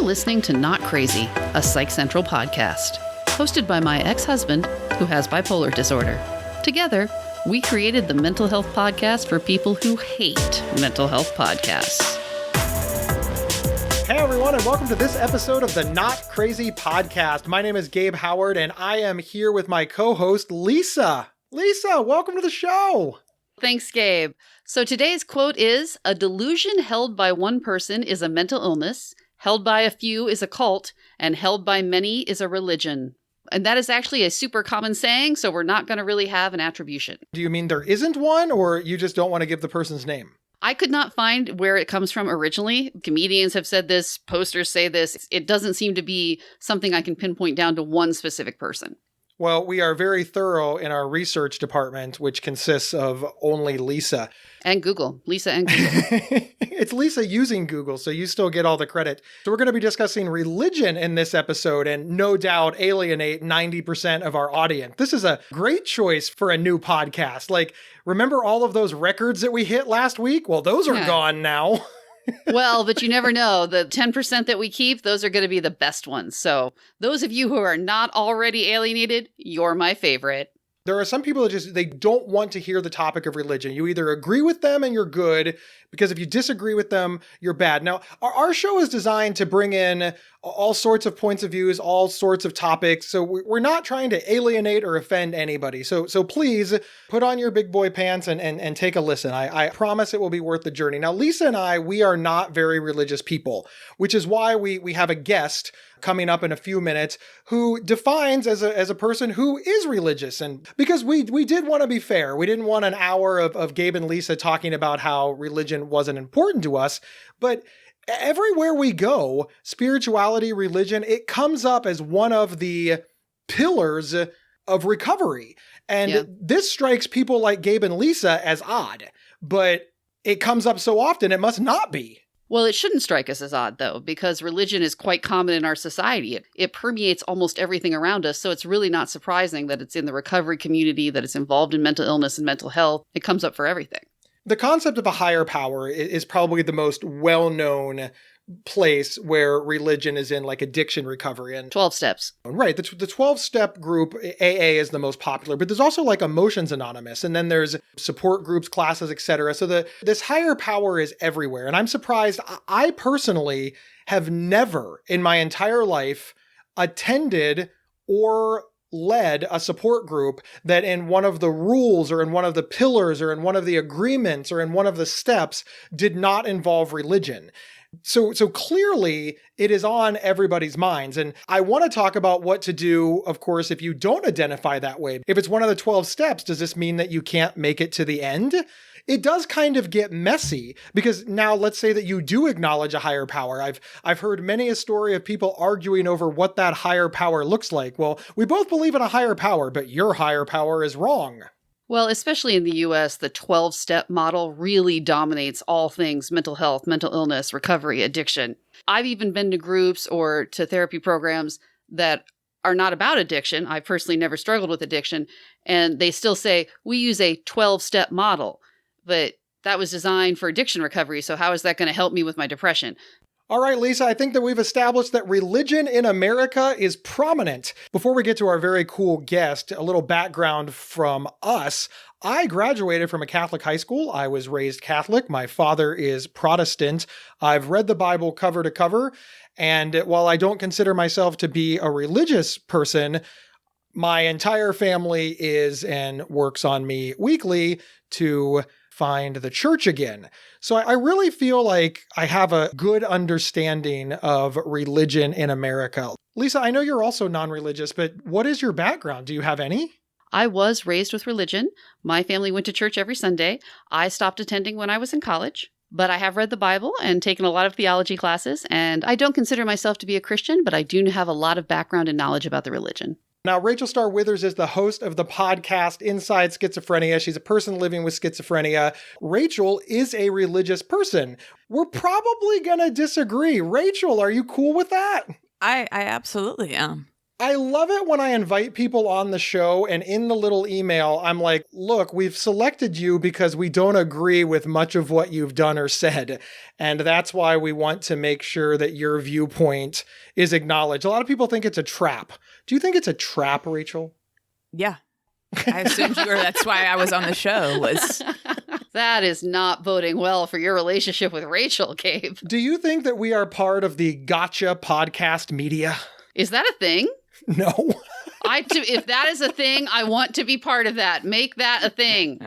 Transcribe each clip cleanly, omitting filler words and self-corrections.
listening to Not Crazy, a Psych Central podcast, hosted by my ex-husband who has bipolar disorder. Together, we created the mental health podcast for people who hate mental health podcasts. Hey everyone, and welcome to this episode of the Not Crazy podcast. My name is Gabe Howard, and I am here with my co-host, Lisa. Lisa, welcome to the show. Thanks, Gabe. So today's quote is, "A delusion held by one person is a mental illness, held by a few is a cult, and held by many is a religion." And that is actually a super common saying, so we're not going to really have an attribution. Do you mean there isn't one, or you just don't want to give the person's name? I could not find where it comes from originally. Comedians have said this, posters say this. It doesn't seem to be something I can pinpoint down to one specific person. Well, we are very thorough in our research department, which consists of only Lisa. And Google. Lisa and Google. It's Lisa using Google, so you still get all the credit. So we're going to be discussing religion in this episode and no doubt alienate 90% of our audience. This is a great choice for a new podcast. Like, remember all of those records that we hit last week? Well, those are gone now. Well, but you never know. The 10% that we keep, those are going to be the best ones. So those of you who are not already alienated, you're my favorite. There are some people that they don't want to hear the topic of religion. You either agree with them and you're good, because if you disagree with them, you're bad. Now, our show is designed to bring in all sorts of points of views, all sorts of topics. So we're not trying to alienate or offend anybody. So please put on your big boy pants and take a listen. I promise it will be worth the journey. Now, Lisa and I, we are not very religious people, which is why we have a guest coming up in a few minutes who defines as a person who is religious. And because we did want to be fair, we didn't want an hour of Gabe and Lisa talking about how religion wasn't important to us, but everywhere we go, spirituality, religion, it comes up as one of the pillars of recovery. And this strikes people like Gabe and Lisa as odd, but it comes up so often, it must not be. Well, it shouldn't strike us as odd, though, because religion is quite common in our society. It permeates almost everything around us, so it's really not surprising that it's in the recovery community, that it's involved in mental illness and mental health. It comes up for everything. The concept of a higher power is probably the most well-known place where religion is in, like, addiction recovery. And 12 steps. Right. The 12-step group, AA, is the most popular, but there's also like Emotions Anonymous, and then there's support groups, classes, etc. So this higher power is everywhere. And I'm surprised. I personally have never in my entire life attended or led a support group that in one of the rules or in one of the pillars or in one of the agreements or in one of the steps did not involve religion. So clearly it is on everybody's minds. And I want to talk about what to do, of course, if you don't identify that way. If it's one of the 12 steps, does this mean that you can't make it to the end? It does kind of get messy, because now let's say that you do acknowledge a higher power. I've heard many a story of people arguing over what that higher power looks like. Well, we both believe in a higher power, but your higher power is wrong. Well, especially in the U.S., the 12-step model really dominates all things mental health, mental illness, recovery, addiction. I've even been to groups or to therapy programs that are not about addiction. I personally never struggled with addiction. And they still say, we use a 12-step model. But that was designed for addiction recovery, so how is that going to help me with my depression? All right, Lisa, I think that we've established that religion in America is prominent. Before we get to our very cool guest, a little background from us. I graduated from a Catholic high school. I was raised Catholic. My father is Protestant. I've read the Bible cover to cover. And while I don't consider myself to be a religious person, my entire family is and works on me weekly to find the church again. So I really feel like I have a good understanding of religion in America. Lisa, I know you're also non-religious, but what is your background? Do you have any? I was raised with religion. My family went to church every Sunday. I stopped attending when I was in college, but I have read the Bible and taken a lot of theology classes, and I don't consider myself to be a Christian, but I do have a lot of background and knowledge about the religion. Now, Rachel Starr Withers is the host of the podcast Inside Schizophrenia. She's a person living with schizophrenia. Rachel is a religious person. We're probably going to disagree. Rachel, are you cool with that? I absolutely am. I love it when I invite people on the show and in the little email, I'm like, look, we've selected you because we don't agree with much of what you've done or said. And that's why we want to make sure that your viewpoint is acknowledged. A lot of people think it's a trap. Do you think it's a trap, Rachel? Yeah. I assumed you were. That's why I was on the show. That is not boding well for your relationship with Rachel, Gabe. Do you think that we are part of the gotcha podcast media? Is that a thing? No. If that is a thing, I want to be part of that. Make that a thing.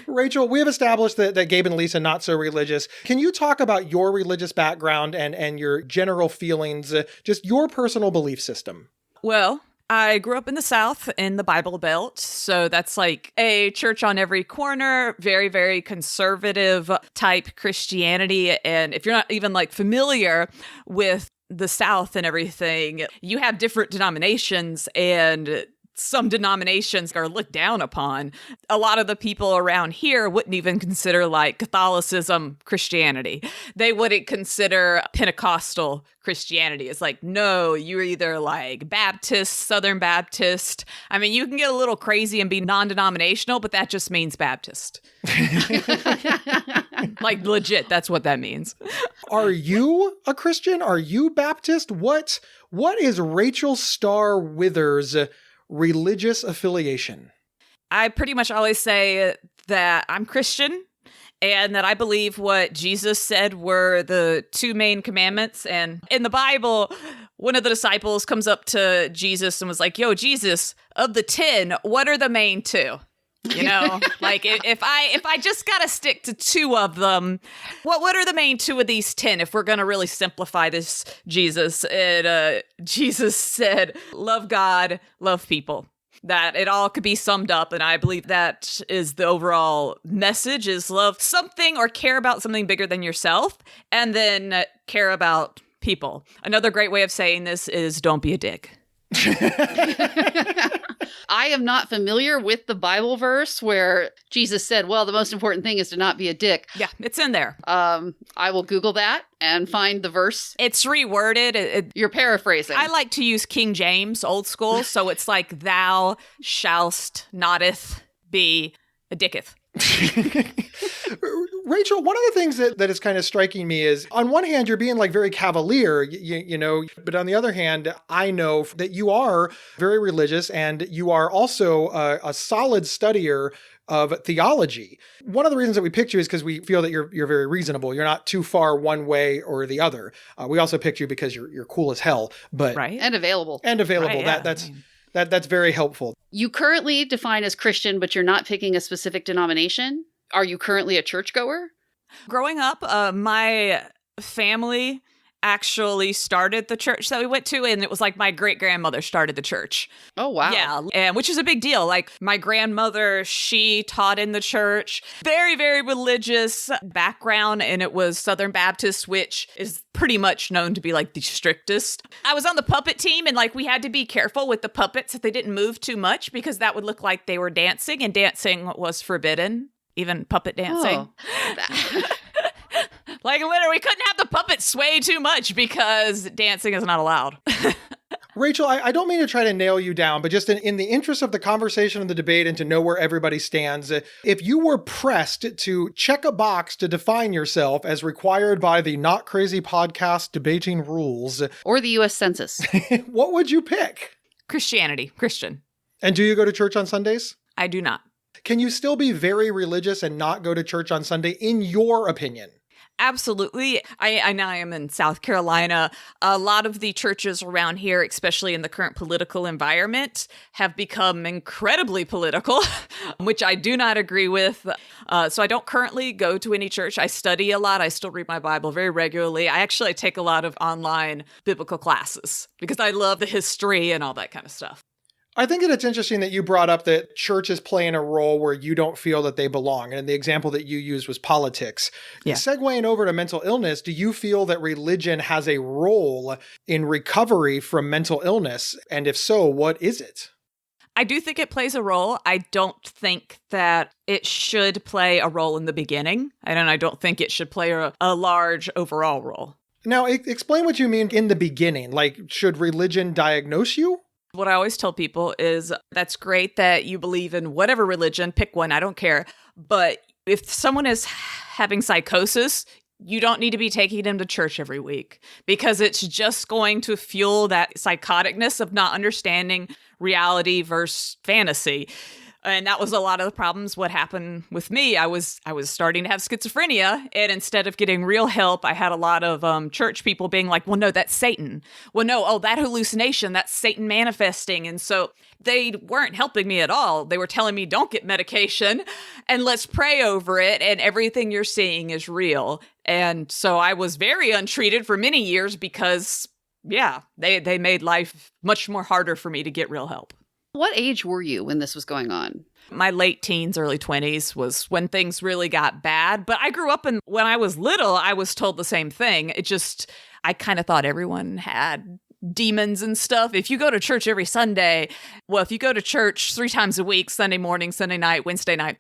Rachel, we have established that Gabe and Lisa not so religious. Can you talk about your religious background and your general feelings, just your personal belief system? Well, I grew up in the South in the Bible Belt. So that's like a church on every corner, very, very conservative type Christianity. And if you're not even like familiar with the South and everything, you have different denominations, and some denominations are looked down upon. A lot of the people around here wouldn't even consider like Catholicism Christianity. They wouldn't consider Pentecostal Christianity. It's like, no, you're either like Baptist, Southern Baptist. I mean, you can get a little crazy and be non-denominational, but that just means Baptist. Like legit, that's what that means. Are you a Christian? Are you Baptist? What is Rachel Starr Withers' religious affiliation? I pretty much always say that I'm Christian and that I believe what Jesus said were the two main commandments. And in the Bible, one of the disciples comes up to Jesus and was like, yo, Jesus, of the 10, what are the main two? You know, like if I just got to stick to two of them, what are the main two of these 10 if we're going to really simplify this, Jesus? Jesus said, love God, love people. That it all could be summed up. And I believe that is the overall message is love something or care about something bigger than yourself and then care about people. Another great way of saying this is don't be a dick. I am not familiar with the Bible verse where Jesus said, well, the most important thing is to not be a dick. Yeah, it's in there. I will Google that and find the verse. It's reworded. You're paraphrasing. I like to use King James, old school. So it's like, thou shalt notteth be a dicketh. Rachel, one of the things that is kind of striking me is, on one hand, you're being like very cavalier, you know, but on the other hand, I know that you are very religious and you are also a solid studier of theology. One of the reasons that we picked you is because we feel that you're very reasonable. You're not too far one way or the other. We also picked you because you're cool as hell, but right. And available. Right, yeah. That's very helpful. You currently define as Christian, but you're not picking a specific denomination. Are you currently a churchgoer? Growing up, my family actually started the church that we went to, and it was like my great-grandmother started the church. Oh, wow. Yeah, and which is a big deal. Like my grandmother, she taught in the church. Very, very religious background, and it was Southern Baptist, which is pretty much known to be like the strictest. I was on the puppet team, and like we had to be careful with the puppets that they didn't move too much because that would look like they were dancing, and dancing was forbidden. Even puppet dancing. Oh. Like literally, we couldn't have the puppet sway too much because dancing is not allowed. Rachel, I don't mean to try to nail you down, but just in the interest of the conversation and the debate and to know where everybody stands, if you were pressed to check a box to define yourself as required by the Not Crazy Podcast debating rules, Or the U.S. Census. what would you pick? Christianity, Christian. And do you go to church on Sundays? I do not. Can you still be very religious and not go to church on Sunday, in your opinion? Absolutely. I now am in South Carolina. A lot of the churches around here, especially in the current political environment, have become incredibly political, which I do not agree with. So I don't currently go to any church. I study a lot. I still read my Bible very regularly. I take a lot of online biblical classes because I love the history and all that kind of stuff. I think that it's interesting that you brought up that church is playing a role where you don't feel that they belong. And the example that you used was politics. Yeah. Segueing over to mental illness, do you feel that religion has a role in recovery from mental illness? And if so, what is it? I do think it plays a role. I don't think that it should play a role in the beginning. And I don't think it should play a large overall role. Now, explain what you mean in the beginning. Like, should religion diagnose you? What I always tell people is that's great that you believe in whatever religion, pick one, I don't care. But if someone is having psychosis, you don't need to be taking them to church every week because it's just going to fuel that psychoticness of not understanding reality versus fantasy. And that was a lot of the problems. What happened with me, I was starting to have schizophrenia, and instead of getting real help, I had a lot of church people being like, well, no, that's Satan. Well, no, oh, that hallucination, that's Satan manifesting. And so they weren't helping me at all. They were telling me, don't get medication and let's pray over it. And everything you're seeing is real. And so I was very untreated for many years because, yeah, they made life much more harder for me to get real help. What age were you when this was going on? My late teens, early 20s was when things really got bad. But I grew up when I was little, I was told the same thing. I kind of thought everyone had demons and stuff. If you go to church every Sunday, well, if you go to church 3 times a week, Sunday morning, Sunday night, Wednesday night,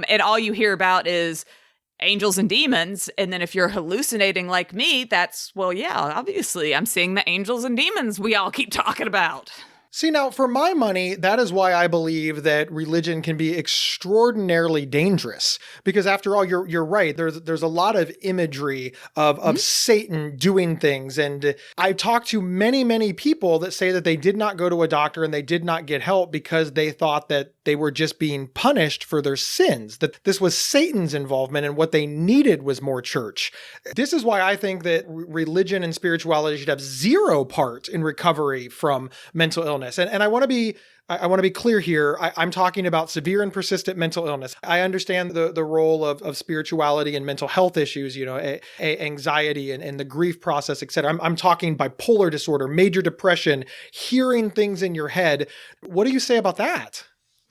and all you hear about is angels and demons. And then if you're hallucinating like me, well, yeah, obviously I'm seeing the angels and demons we all keep talking about. See, now, for my money, that is why I believe that religion can be extraordinarily dangerous. Because after all, you're right. There's a lot of imagery of Satan doing things. And I've talked to many, many people that say that they did not go to a doctor and they did not get help because they thought that they were just being punished for their sins, that this was Satan's involvement and what they needed was more church. This is why I think that religion and spirituality should have zero part in recovery from mental illness. And I want to be clear here. I'm talking about severe and persistent mental illness. I understand the role of spirituality and mental health issues, anxiety and the grief process, et cetera. I'm talking bipolar disorder, major depression, hearing things in your head. What do you say about that?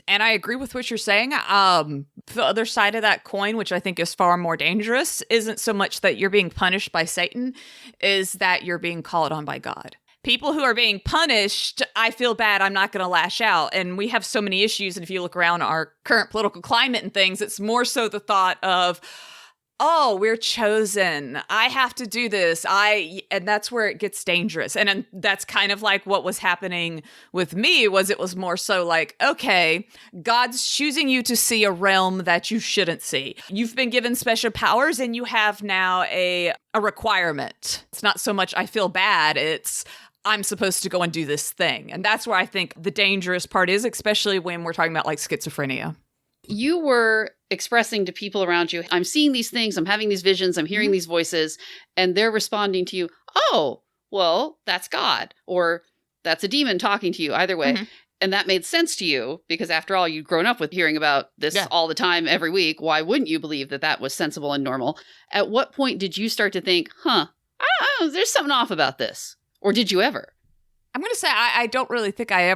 And I agree with what you're saying. The other side of that coin, which I think is far more dangerous, isn't so much that you're being punished by Satan, is that you're being called on by God. People who are being punished, I feel bad, I'm not going to lash out. And we have so many issues. And if you look around our current political climate and things, it's more so the thought of, oh, we're chosen. I have to do this. And that's where it gets dangerous. And that's kind of like what was happening with me it was more so like, okay, God's choosing you to see a realm that you shouldn't see. You've been given special powers and you have now a requirement. It's not so much I feel bad. It's I'm supposed to go and do this thing. And that's where I think the dangerous part is, especially when we're talking about like schizophrenia. You were expressing to people around you, I'm seeing these things, I'm having these visions, I'm hearing these voices, and they're responding to you, oh, well, that's God, or that's a demon talking to you, either way. Mm-hmm. And that made sense to you, because after all, you'd grown up with hearing about this all the time, every week. Why wouldn't you believe that that was sensible and normal? At what point did you start to think, I don't know, there's something off about this? Or did you ever? I'm going to say I don't really think I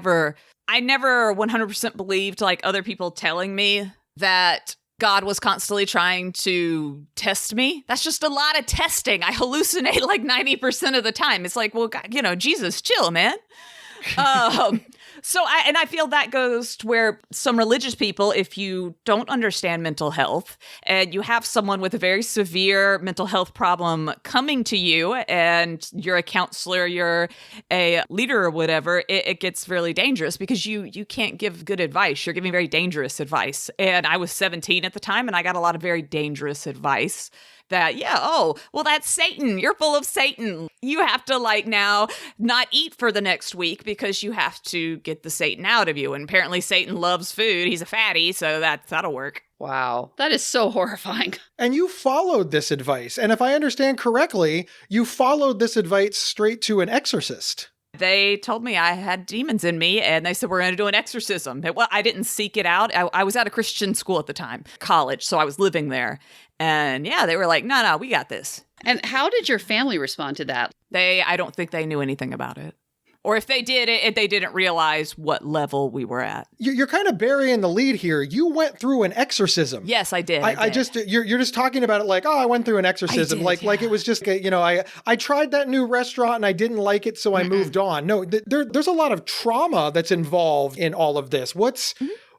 never 100% believed like other people telling me that God was constantly trying to test me. That's just a lot of testing. I hallucinate like 90% of the time. It's like, well, God, Jesus, chill, man. I feel that goes to where some religious people, if you don't understand mental health and you have someone with a very severe mental health problem coming to you and you're a counselor, you're a leader or whatever, it gets really dangerous because you can't give good advice. You're giving very dangerous advice. And I was 17 at the time and I got a lot of very dangerous advice. That, that's Satan. You're full of Satan. You have to now not eat for the next week because you have to get the Satan out of you. And apparently Satan loves food. He's a fatty, so that'll work. Wow. That is so horrifying. And you followed this advice. And if I understand correctly, you followed this advice straight to an exorcist. They told me I had demons in me, and they said, we're going to do an exorcism. Well, I didn't seek it out. I was at a Christian school at the time, college, so I was living there. And they were like, no, we got this. And how did your family respond to that? I don't think they knew anything about it. Or if they did it, they didn't realize what level we were at. You're kind of burying the lead here. You went through an exorcism. Yes, I did. You're just talking about it like, I went through an exorcism. Like it was just, I tried that new restaurant and I didn't like it, so I moved on. No, there's a lot of trauma that's involved in all of this.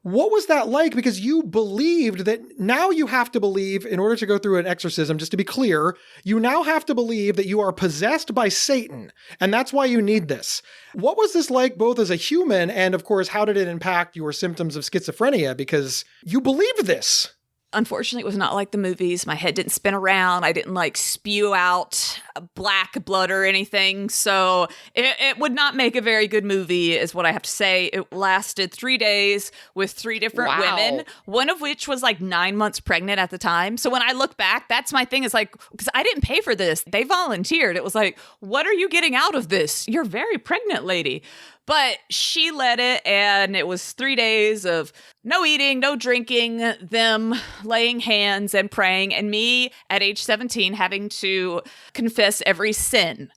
What was that like? Because you believed that now you have to believe, in order to go through an exorcism, just to be clear, you now have to believe that you are possessed by Satan, and that's why you need this. What was this like both as a human and, of course, how did it impact your symptoms of schizophrenia? Because you believed this. Unfortunately, it was not like the movies. My head didn't spin around. I didn't like spew out black blood or anything. So it would not make a very good movie, is what I have to say. It lasted 3 days with 3 different women, one of which was like 9 months pregnant at the time. So when I look back, that's my thing, is like, because I didn't pay for this. They volunteered. It was like, what are you getting out of this? You're very pregnant, lady. But she led it, and it was 3 days of no eating, no drinking, them laying hands and praying, and me at age 17 having to confess every sin.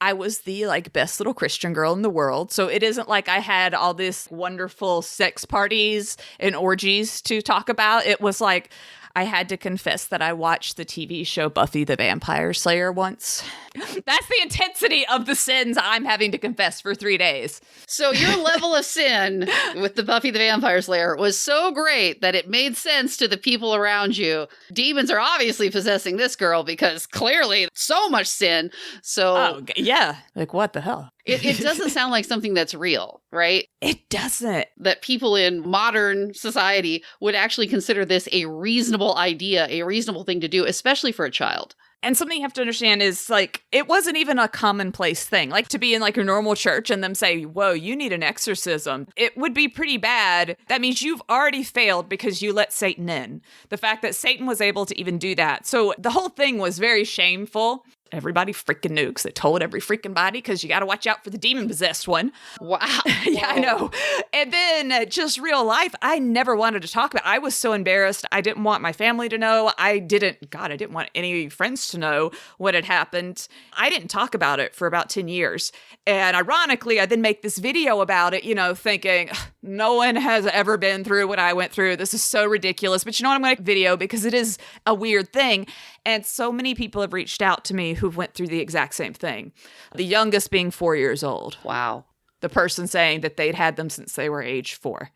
I was the best little Christian girl in the world. So it isn't like I had all this wonderful sex parties and orgies to talk about. It was like I had to confess that I watched the TV show Buffy the Vampire Slayer once. That's the intensity of the sins I'm having to confess for 3 days. So your level of sin with the Buffy the Vampire Slayer was so great that it made sense to the people around you. Demons are obviously possessing this girl because clearly so much sin. So yeah. Like, what the hell? It doesn't sound like something that's real, right? It doesn't. That people in modern society would actually consider this a reasonable idea, a reasonable thing to do, especially for a child. And something you have to understand is, it wasn't even a commonplace thing. Like, to be in, a normal church and them say, whoa, you need an exorcism. It would be pretty bad. That means you've already failed because you let Satan in. The fact that Satan was able to even do that. So the whole thing was very shameful. Everybody freaking knew, because they told every freaking body, because you got to watch out for the demon-possessed one. Wow. Yeah, I know. And then just real life, I never wanted to talk about it. I was so embarrassed. I didn't want my family to know. I didn't want any friends to know what had happened. I didn't talk about it for about 10 years. And ironically, I then make this video about it, thinking, no one has ever been through what I went through. This is so ridiculous. But you know what? I'm going to make a video because it is a weird thing. And so many people have reached out to me who went through the exact same thing. The youngest being 4 years old. Wow. The person saying that they'd had them since they were age 4.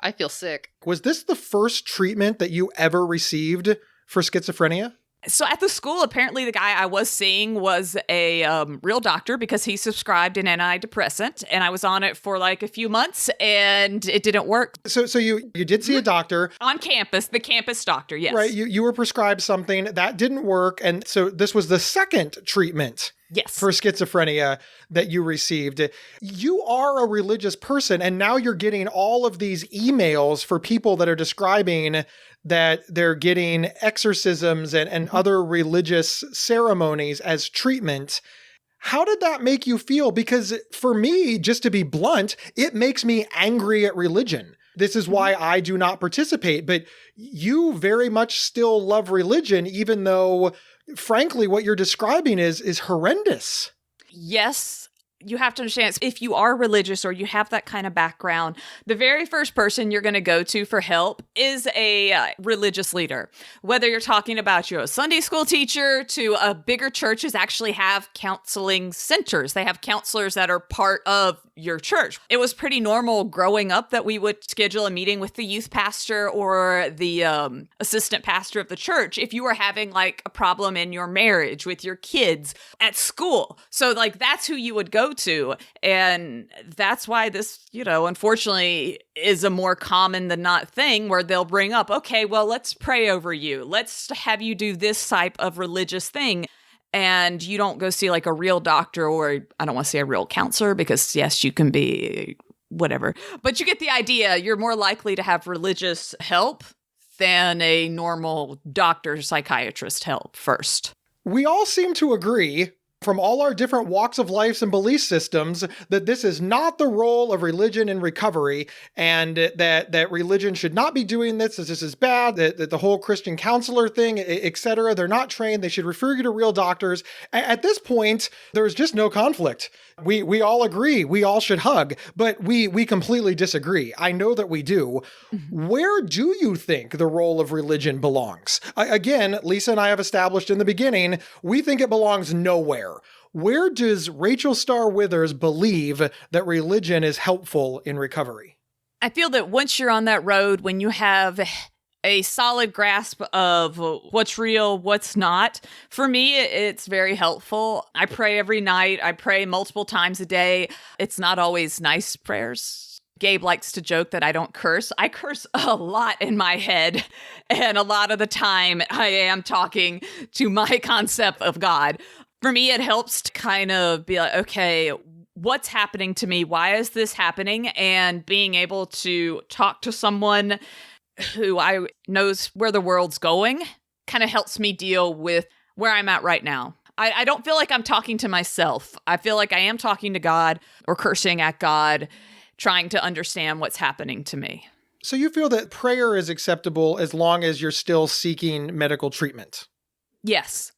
I feel sick. Was this the first treatment that you ever received for schizophrenia? So at the school, apparently the guy I was seeing was a real doctor because he subscribed an antidepressant, and I was on it for a few months and it didn't work. So you did see a doctor. On campus, the campus doctor, yes. Right, you were prescribed something, that didn't work, and so this was the second treatment. Yes. For schizophrenia that you received. You are a religious person, and now you're getting all of these emails for people that are describing that they're getting exorcisms and other religious ceremonies as treatment. How did that make you feel? Because for me, just to be blunt, it makes me angry at religion. This is why I do not participate. But you very much still love religion, even though, frankly, what you're describing is horrendous. Yes. You have to understand, if you are religious or you have that kind of background, the very first person you're going to go to for help is a religious leader. Whether you're talking about a Sunday school teacher to a bigger churches actually have counseling centers. They have counselors that are part of your church. It was pretty normal growing up that we would schedule a meeting with the youth pastor or the assistant pastor of the church if you were having a problem in your marriage with your kids at school. So that's who you would go to. And that's why this, unfortunately is a more common than not thing where they'll bring up, okay, well, let's pray over you. Let's have you do this type of religious thing. And you don't go see a real doctor, or I don't want to say a real counselor, because yes, you can be whatever, but you get the idea. You're more likely to have religious help than a normal doctor, psychiatrist help first. We all seem to agree, from all our different walks of life and belief systems, that this is not the role of religion in recovery, and that religion should not be doing this, that this is bad, that the whole Christian counselor thing, etc., they're not trained, they should refer you to real doctors. At this point, there's just no conflict. We all agree, we all should hug, but we completely disagree. I know that we do. Mm-hmm. Where do you think the role of religion belongs? Again, Lisa and I have established in the beginning, we think it belongs nowhere. Where does Rachel Starr Withers believe that religion is helpful in recovery? I feel that once you're on that road, when you have a solid grasp of what's real, what's not, for me, it's very helpful. I pray every night. I pray multiple times a day. It's not always nice prayers. Gabe likes to joke that I don't curse. I curse a lot in my head. And a lot of the time, I am talking to my concept of God. For me, it helps to kind of be like, okay, what's happening to me? Why is this happening? And being able to talk to someone who I knows where the world's going kind of helps me deal with where I'm at right now. I don't feel like I'm talking to myself. I feel like I am talking to God or cursing at God, trying to understand what's happening to me. So you feel that prayer is acceptable as long as you're still seeking medical treatment? Yes.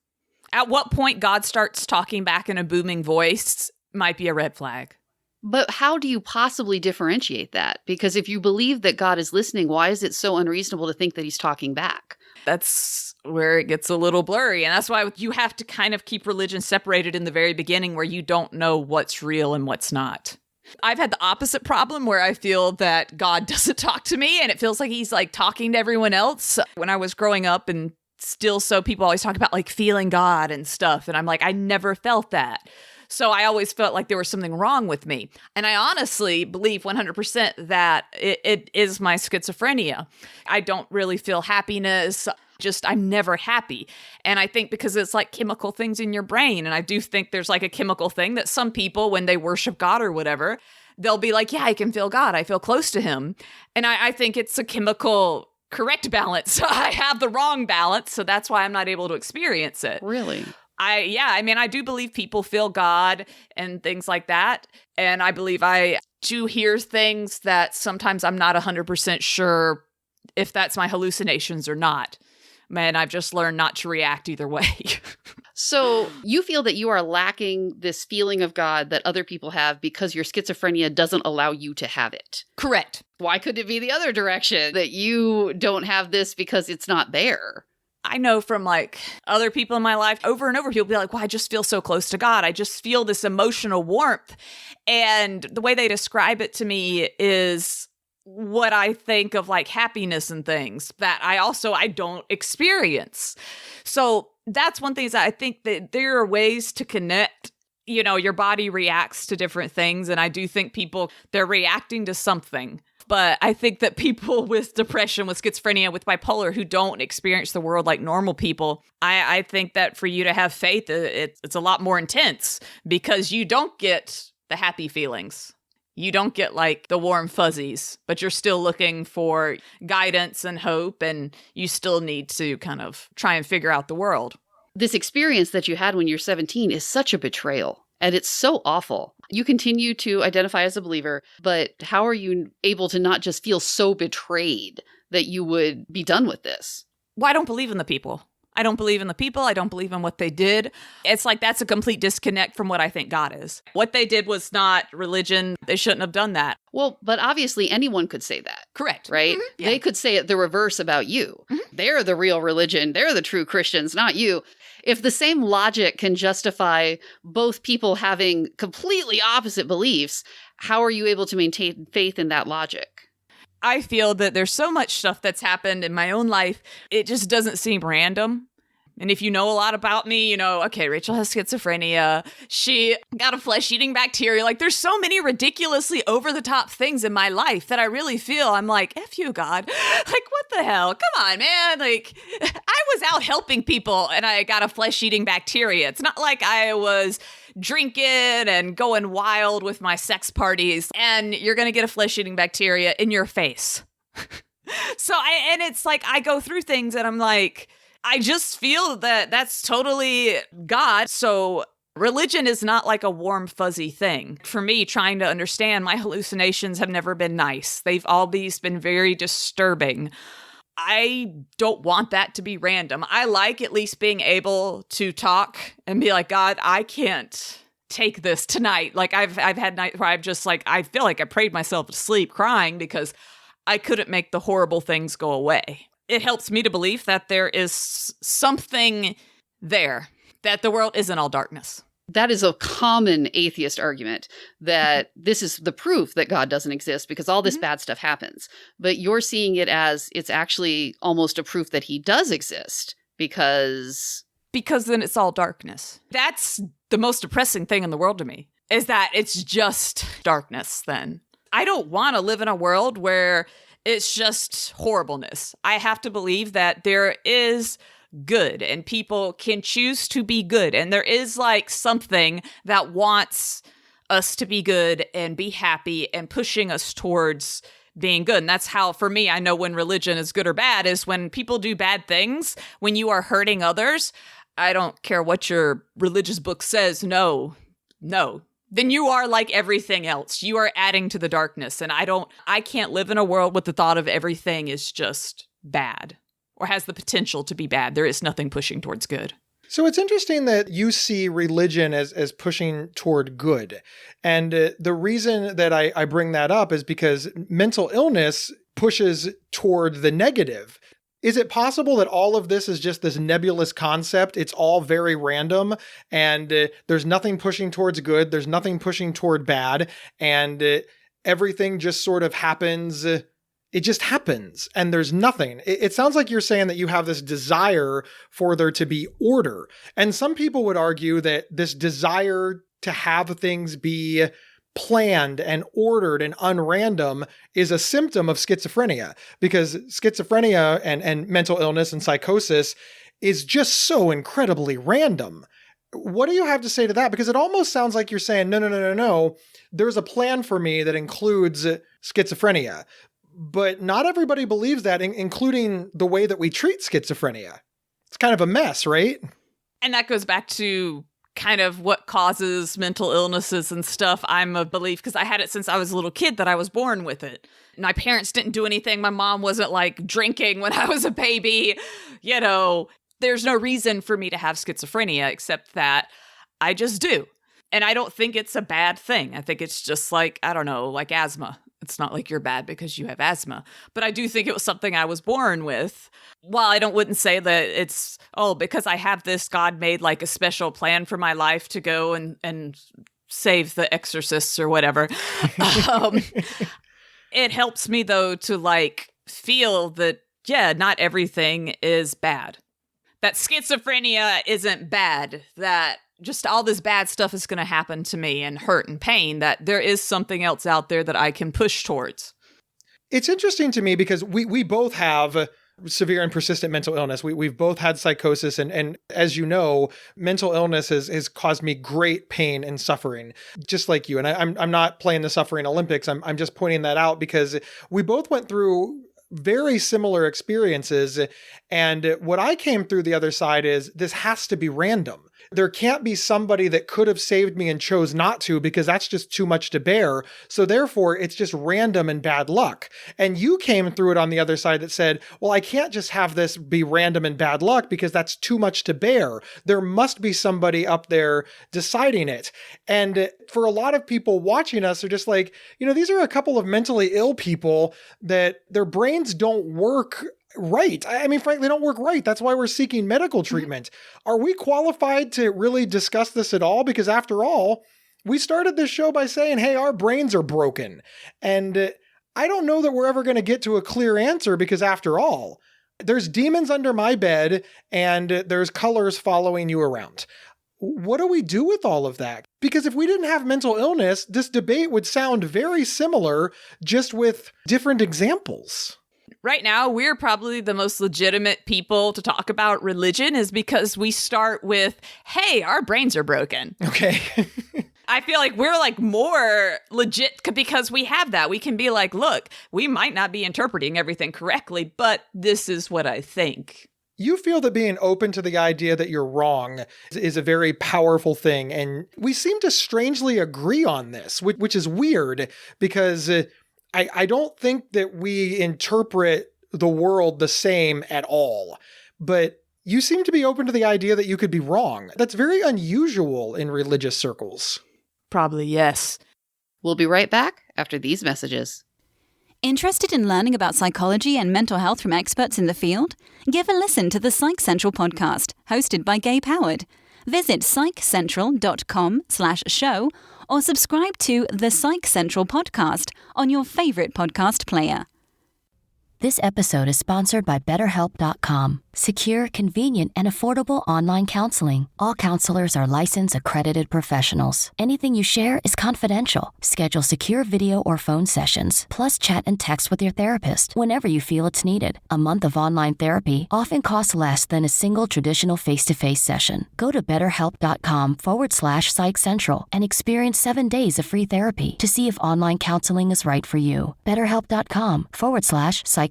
At what point God starts talking back in a booming voice might be a red flag. But how do you possibly differentiate that? Because if you believe that God is listening, why is it so unreasonable to think that he's talking back? That's where it gets a little blurry. And that's why you have to kind of keep religion separated in the very beginning, where you don't know what's real and what's not. I've had the opposite problem where I feel that God doesn't talk to me and it feels like he's like talking to everyone else. When I was growing up, and still so, people always talk about like feeling God and stuff. And I'm like, I never felt that. So I always felt like there was something wrong with me. And I honestly believe 100% that it is my schizophrenia. I don't really feel happiness. I'm never happy. And I think because it's like chemical things in your brain. And I do think there's like a chemical thing that some people, when they worship God or whatever, they'll be like, yeah, I can feel God. I feel close to him. And I think it's a chemical correct balance. I have the wrong balance. So that's why I'm not able to experience it. Really? I do believe people feel God and things like that. And I believe I do hear things that sometimes I'm not 100% sure if that's my hallucinations or not. Man, I've just learned not to react either way. So you feel that you are lacking this feeling of God that other people have because your schizophrenia doesn't allow you to have it. Correct. Why could it be the other direction, that you don't have this because it's not there? I know from like other people in my life, over and over, people be like, well, I just feel so close to God. I just feel this emotional warmth. And the way they describe it to me is what I think of like happiness and things that I don't experience. So that's one thing, is that I think that there are ways to connect. You know, your body reacts to different things. And I do think they're reacting to something. But I think that people with depression, with schizophrenia, with bipolar, who don't experience the world like normal people, I think that for you to have faith, it's a lot more intense, because you don't get the happy feelings. You don't get like the warm fuzzies, but you're still looking for guidance and hope, and you still need to kind of try and figure out the world. This experience that you had when you're 17 is such a betrayal. And it's so awful. You continue to identify as a believer, but how are you able to not just feel so betrayed that you would be done with this? Well, I don't believe in the people. I don't believe in the people. I don't believe in what they did. It's like that's a complete disconnect from what I think God is. What they did was not religion. They shouldn't have done that. Well, but obviously anyone could say that. Correct. Right? Mm-hmm. Yeah. They could say it the reverse about you. Mm-hmm. They're the real religion. They're the true Christians, not you. If the same logic can justify both people having completely opposite beliefs, how are you able to maintain faith in that logic? I feel that there's so much stuff that's happened in my own life. It just doesn't seem random. And if you know a lot about me, you know, okay, Rachel has schizophrenia. She got a flesh-eating bacteria. Like, there's so many ridiculously over-the-top things in my life that I really feel I'm like, F you, God. Like, what the hell? Come on, man. Like, I was out helping people and I got a flesh-eating bacteria. It's not like I was drinking and going wild with my sex parties and you're going to get a flesh-eating bacteria in your face. And it's like, I go through things and I'm like, I just feel that that's totally God. So religion is not like a warm, fuzzy thing. For me, trying to understand, my hallucinations have never been nice. They've always been very disturbing. I don't want that to be random. I like at least being able to talk and be like, God, I can't take this tonight. Like I've had nights where I've just like, I feel like I prayed myself to sleep crying because I couldn't make the horrible things go away. It helps me to believe that there is something there, that the world isn't all darkness. That is a common atheist argument, that this is the proof that God doesn't exist because all this bad stuff happens. But you're seeing it as it's actually almost a proof that he does exist because then it's all darkness. That's the most depressing thing in the world to me, is that it's just darkness then. I don't want to live in a world where it's just horribleness. I have to believe that there is good and people can choose to be good. And there is like something that wants us to be good and be happy and pushing us towards being good. And that's how, for me, I know when religion is good or bad, is when people do bad things, when you are hurting others. I don't care what your religious book says. No. Then you are like everything else. You are adding to the darkness. And I can't live in a world with the thought of everything is just bad or has the potential to be bad. There is nothing pushing towards good. So it's interesting that you see religion as pushing toward good. And the reason that I bring that up is because mental illness pushes toward the negative. Is it possible that all of this is just this nebulous concept? It's all very random and there's nothing pushing towards good. There's nothing pushing toward bad. And everything just sort of happens. It just happens and there's nothing. It sounds like you're saying that you have this desire for there to be order. And some people would argue that this desire to have things be planned and ordered and unrandom is a symptom of schizophrenia, because schizophrenia and mental illness and psychosis is just so incredibly random. What do you have to say to that? Because it almost sounds like you're saying, no. There's a plan for me that includes schizophrenia, but not everybody believes that, including the way that we treat schizophrenia. It's kind of a mess, right? And that goes back to kind of what causes mental illnesses and stuff. I'm a belief, because I had it since I was a little kid, that I was born with it. My parents didn't do anything. My mom wasn't like drinking when I was a baby. You know, there's no reason for me to have schizophrenia except that I just do. And I don't think it's a bad thing. I think it's just like, I don't know, like asthma. It's not like you're bad because you have asthma. But I do think it was something I was born with. While I wouldn't say that it's, because I have this, God made like a special plan for my life to go and save the exorcists or whatever. It helps me though to like feel that, yeah, not everything is bad. That schizophrenia isn't bad. That just all this bad stuff is going to happen to me and hurt and pain, that there is something else out there that I can push towards. It's interesting to me because we both have severe and persistent mental illness. We've both had psychosis. And as you know, mental illness has caused me great pain and suffering, just like you. And I'm not playing the suffering Olympics. I'm just pointing that out because we both went through very similar experiences. And what I came through the other side is this has to be random. There can't be somebody that could have saved me and chose not to, because that's just too much to bear. So therefore, it's just random and bad luck. And you came through it on the other side that said, well, I can't just have this be random and bad luck because that's too much to bear. There must be somebody up there deciding it. And for a lot of people watching us are just like, these are a couple of mentally ill people that their brains don't work right. I mean, frankly, don't work right. That's why we're seeking medical treatment. Are we qualified to really discuss this at all? Because after all, we started this show by saying, hey, our brains are broken. And I don't know that we're ever going to get to a clear answer, because after all, there's demons under my bed and there's colors following you around. What do we do with all of that? Because if we didn't have mental illness, this debate would sound very similar, just with different examples. Right now, we're probably the most legitimate people to talk about religion, is because we start with, hey, our brains are broken. Okay. I feel like we're like more legit because we have that. We can be like, look, we might not be interpreting everything correctly, but this is what I think. You feel that being open to the idea that you're wrong is a very powerful thing. And we seem to strangely agree on this, which is weird, because I don't think that we interpret the world the same at all. But you seem to be open to the idea that you could be wrong. That's very unusual in religious circles. Probably, yes. We'll be right back after these messages. Interested in learning about psychology and mental health from experts in the field? Give a listen to the Psych Central podcast, hosted by Gabe Howard. Visit psychcentral.com/show or subscribe to the Psych Central podcast on your favorite podcast player. This episode is sponsored by BetterHelp.com. Secure, convenient, and affordable online counseling. All counselors are licensed, accredited professionals. Anything you share is confidential. Schedule secure video or phone sessions, plus chat and text with your therapist whenever you feel it's needed. A month of online therapy often costs less than a single traditional face-to-face session. Go to BetterHelp.com/PsychCentral and experience 7 days of free therapy to see if online counseling is right for you. BetterHelp.com/PsychCentral.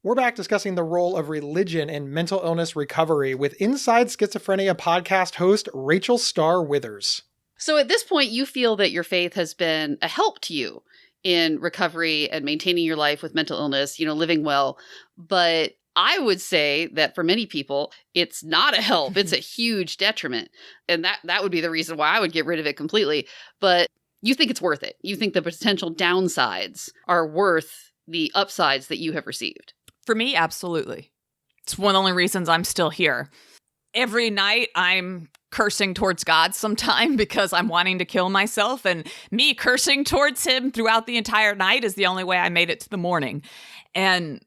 We're back discussing the role of religion in mental illness recovery with Inside Schizophrenia podcast host Rachel Starr Withers. So at this point, you feel that your faith has been a help to you in recovery and maintaining your life with mental illness, living well. But I would say that for many people, it's not a help. It's a huge detriment. And that would be the reason why I would get rid of it completely. But you think it's worth it. You think the potential downsides are worth the upsides that you have received. For me, absolutely. It's one of the only reasons I'm still here. Every night I'm cursing towards God sometime because I'm wanting to kill myself, and me cursing towards him throughout the entire night is the only way I made it to the morning. And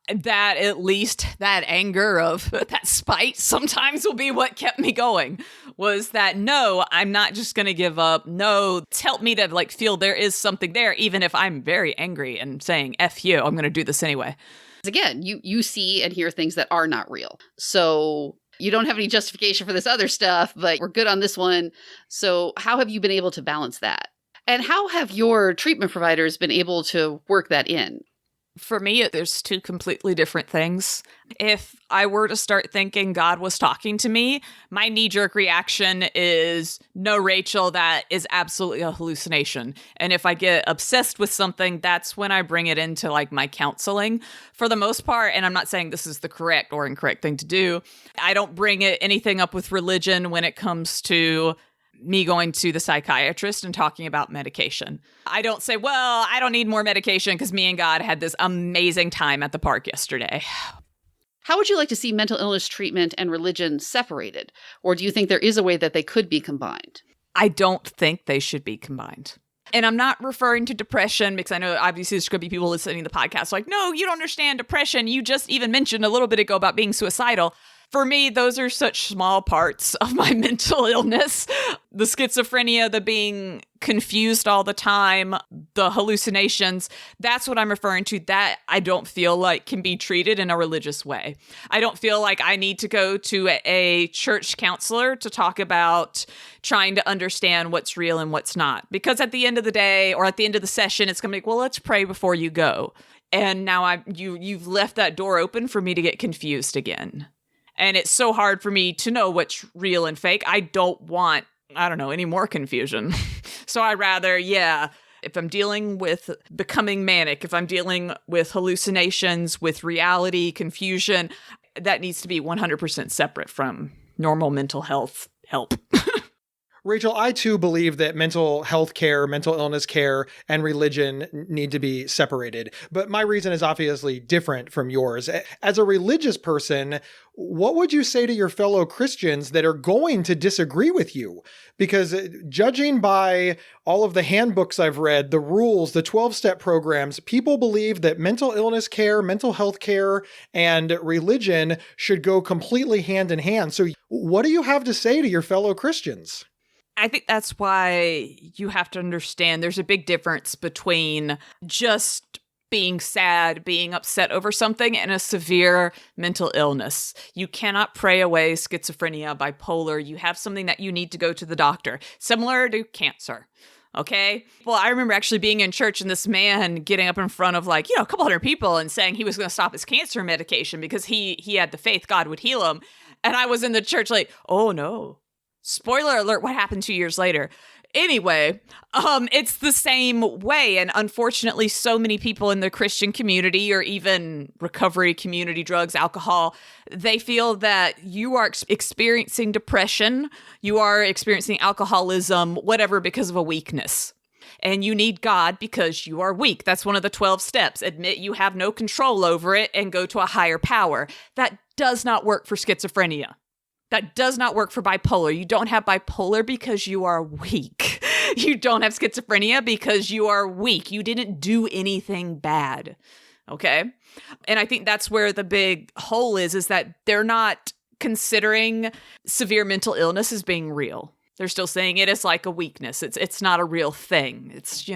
that, at least that anger of that spite sometimes will be what kept me going, was that, no, I'm not just going to give up. No, it's helped me to feel there is something there, even if I'm very angry and saying, F you, I'm going to do this anyway. Again, you see and hear things that are not real. So you don't have any justification for this other stuff, but we're good on this one. So how have you been able to balance that? And how have your treatment providers been able to work that in? For me, there's two completely different things. If I were to start thinking God was talking to me, my knee-jerk reaction is, no, Rachel, that is absolutely a hallucination. And if I get obsessed with something, that's when I bring it into my counseling. For the most part, and I'm not saying this is the correct or incorrect thing to do, I don't bring anything up with religion when it comes to me going to the psychiatrist and talking about medication. I don't say, well, I don't need more medication because me and God had this amazing time at the park yesterday. How would you like to see mental illness treatment and religion separated? Or do you think there is a way that they could be combined? I don't think they should be combined. And I'm not referring to depression because I know obviously there's going to be people listening to the podcast no, you don't understand depression. You just even mentioned a little bit ago about being suicidal. For me, those are such small parts of my mental illness. The schizophrenia, the being confused all the time, the hallucinations, that's what I'm referring to. That I don't feel like can be treated in a religious way. I don't feel like I need to go to a church counselor to talk about trying to understand what's real and what's not. Because at the end of the day, or at the end of the session, it's going to be, well, let's pray before you go. And now you've left that door open for me to get confused again. And it's so hard for me to know what's real and fake. I don't want, any more confusion. So I rather, if I'm dealing with becoming manic, if I'm dealing with hallucinations, with reality, confusion, that needs to be 100% separate from normal mental health help. Rachel, I too believe that mental health care, mental illness care, and religion need to be separated. But my reason is obviously different from yours. As a religious person, what would you say to your fellow Christians that are going to disagree with you? Because judging by all of the handbooks I've read, the rules, the 12-step programs, people believe that mental illness care, mental health care, and religion should go completely hand in hand. So what do you have to say to your fellow Christians? I think that's why you have to understand there's a big difference between just being sad, being upset over something, and a severe mental illness. You cannot pray away schizophrenia, bipolar. You have something that you need to go to the doctor, similar to cancer. Okay. Well, I remember actually being in church and this man getting up in front of a couple hundred people and saying he was going to stop his cancer medication because he had the faith God would heal him. And I was in the church oh no. Spoiler alert, what happened 2 years later? Anyway, it's the same way. And unfortunately, so many people in the Christian community or even recovery community, drugs, alcohol, they feel that you are experiencing depression, you are experiencing alcoholism, whatever, because of a weakness. And you need God because you are weak. That's one of the 12 steps. Admit you have no control over it and go to a higher power. That does not work for schizophrenia. That does not work for bipolar. You don't have bipolar because you are weak. You don't have schizophrenia because you are weak. You didn't do anything bad. Okay? And I think that's where the big hole is that they're not considering severe mental illness as being real. They're still saying it as like a weakness. It's not a real thing. It's,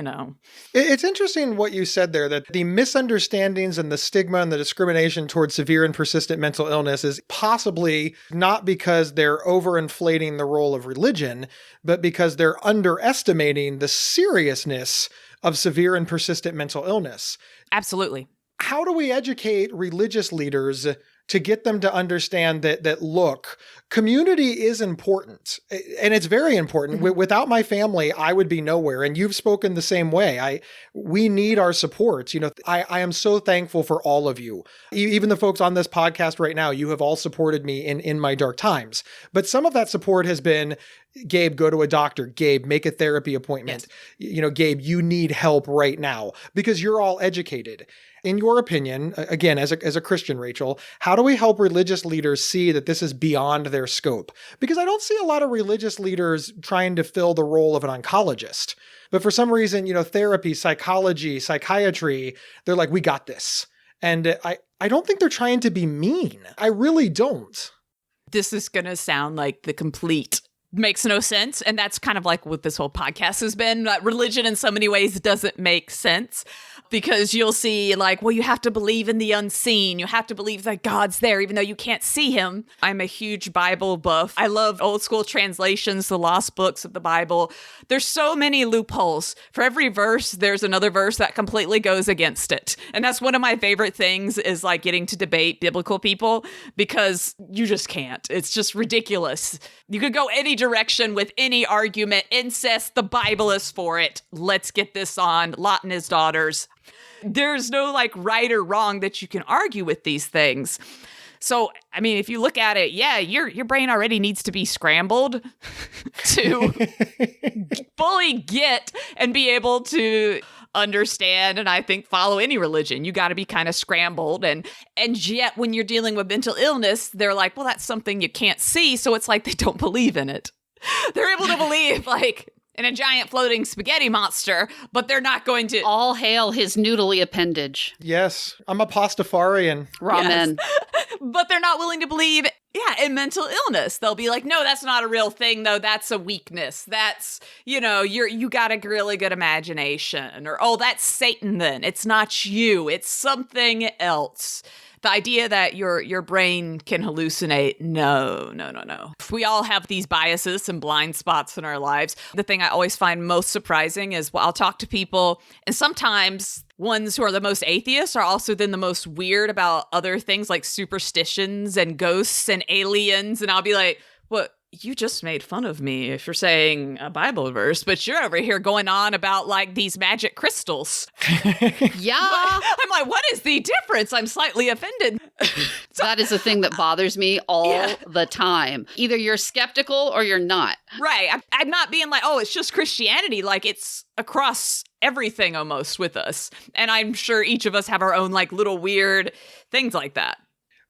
It's interesting what you said there, that the misunderstandings and the stigma and the discrimination towards severe and persistent mental illness is possibly not because they're overinflating the role of religion, but because they're underestimating the seriousness of severe and persistent mental illness. Absolutely. How do we educate religious leaders to get them to understand that look, community is important, and it's very important. Mm-hmm. Without my family, I would be nowhere. And you've spoken the same way. We need our support. I am so thankful for all of you. Even the folks on this podcast right now, you have all supported me in my dark times. But some of that support has been, Gabe, go to a doctor. Gabe, make a therapy appointment. Yes. Gabe, you need help right now, because you're all educated. In your opinion, again, as a Christian, Rachel, how do we help religious leaders see that this is beyond their scope? Because I don't see a lot of religious leaders trying to fill the role of an oncologist. But for some reason, therapy, psychology, psychiatry, they're like, we got this. And I don't think they're trying to be mean. I really don't. This is going to sound like the complete makes no sense. And that's kind of like what this whole podcast has been. Religion in so many ways doesn't make sense, because you'll see like, well, you have to believe in the unseen. You have to believe that God's there, even though you can't see him. I'm a huge Bible buff. I love old school translations, the lost books of the Bible. There's so many loopholes. For every verse, there's another verse that completely goes against it. And that's one of my favorite things, is like getting to debate biblical people, because you just can't. It's just ridiculous. You could go any direction with any argument. Incest, the Bible is for it. Let's get this on. Lot and his daughters. There's no like right or wrong that you can argue with these things. So, I mean, if you look at it, yeah, your brain already needs to be scrambled to fully get and be able to understand and I think follow any religion. You got to be kind of scrambled. And yet when you're dealing with mental illness, they're like, well, that's something you can't see. So it's like they don't believe in it. They're able to believe like in a giant floating spaghetti monster, but they're not going to. All hail his noodly appendage. Yes, I'm a pastafarian. Ramen. Yes. But they're not willing to believe, in mental illness. They'll be like, no, that's not a real thing, though. That's a weakness. That's, you got a really good imagination. Or, oh, that's Satan then. It's not you. It's something else. The idea that your brain can hallucinate, no. We all have these biases and blind spots in our lives. The thing I always find most surprising is, I'll talk to people, and sometimes ones who are the most atheists are also then the most weird about other things like superstitions and ghosts and aliens. And I'll be like, what? You just made fun of me if you're saying a Bible verse, but you're over here going on about like these magic crystals. Yeah. I'm like, what is the difference? I'm slightly offended. That is a thing that bothers me all the time. Either you're skeptical or you're not. Right. I'm not being like, oh, it's just Christianity. Like it's across everything almost with us. And I'm sure each of us have our own like little weird things like that.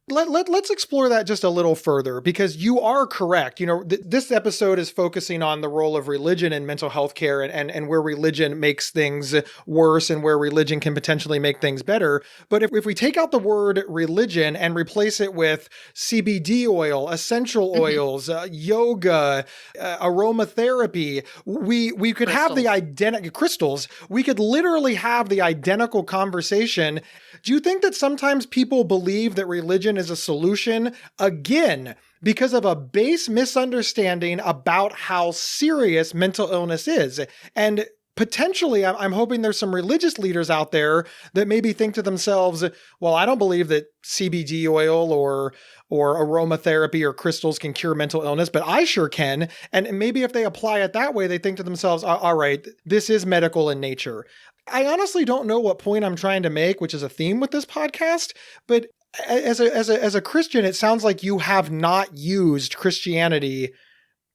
Let's explore that just a little further, because you are correct. This episode is focusing on the role of religion in mental health care and where religion makes things worse and where religion can potentially make things better. But if we take out the word religion and replace it with CBD oil, essential oils, yoga, aromatherapy, we could have the identical crystals. We could literally have the identical conversation. Do you think that sometimes people believe that religion is a solution, again, because of a base misunderstanding about how serious mental illness is? And potentially, I'm hoping there's some religious leaders out there that maybe think to themselves, well, I don't believe that CBD oil or aromatherapy or crystals can cure mental illness, but I sure can. And maybe if they apply it that way, they think to themselves, all right, this is medical in nature. I honestly don't know what point I'm trying to make, which is a theme with this podcast, but as a Christian, it sounds like you have not used Christianity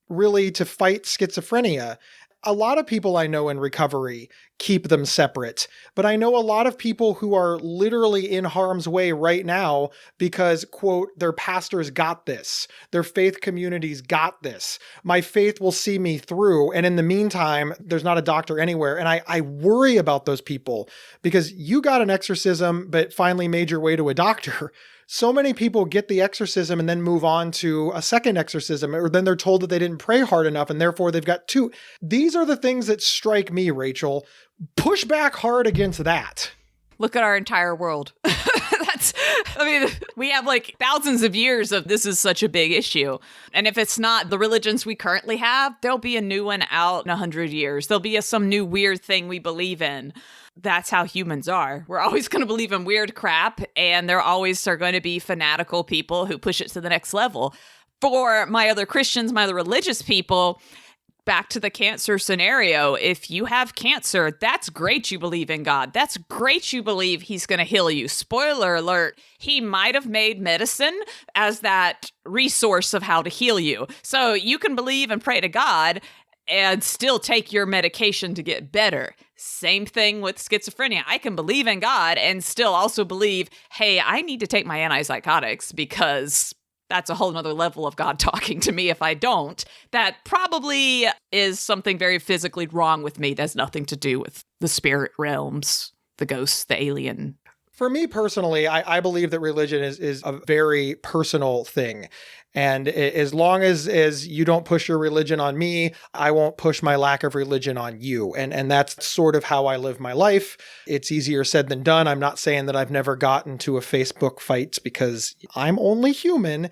really to fight schizophrenia. A lot of people I know in recovery keep them separate, but I know a lot of people who are literally in harm's way right now because, quote, their pastors got this. Their faith communities got this. My faith will see me through. And in the meantime, there's not a doctor anywhere. And I worry about those people because you got an exorcism, but finally made your way to a doctor. So many people get the exorcism and then move on to a second exorcism, or then they're told that they didn't pray hard enough and therefore they've got two. These are the things that strike me, Rachel. Push back hard against that. Look at our entire world. We have like thousands of years of this is such a big issue. And if it's not the religions we currently have, there'll be a new one out in 100 years. There'll be some new weird thing we believe in. That's how humans are. We're always going to believe in weird crap, and there always are going to be fanatical people who push it to the next level. For my other Christians, my other religious people, back to the cancer scenario, if you have cancer, that's great you believe in God. That's great you believe he's going to heal you. Spoiler alert, he might have made medicine as that resource of how to heal you. So you can believe and pray to God and still take your medication to get better. Same thing with schizophrenia. I can believe in God and still also believe, hey, I need to take my antipsychotics because that's a whole nother level of God talking to me if I don't. That probably is something very physically wrong with me that has nothing to do with the spirit realms, the ghosts, the alien. For me personally, I believe that religion is a very personal thing. And as long as you don't push your religion on me, I won't push my lack of religion on you. And that's sort of how I live my life. It's easier said than done. I'm not saying that I've never gotten to a Facebook fight because I'm only human.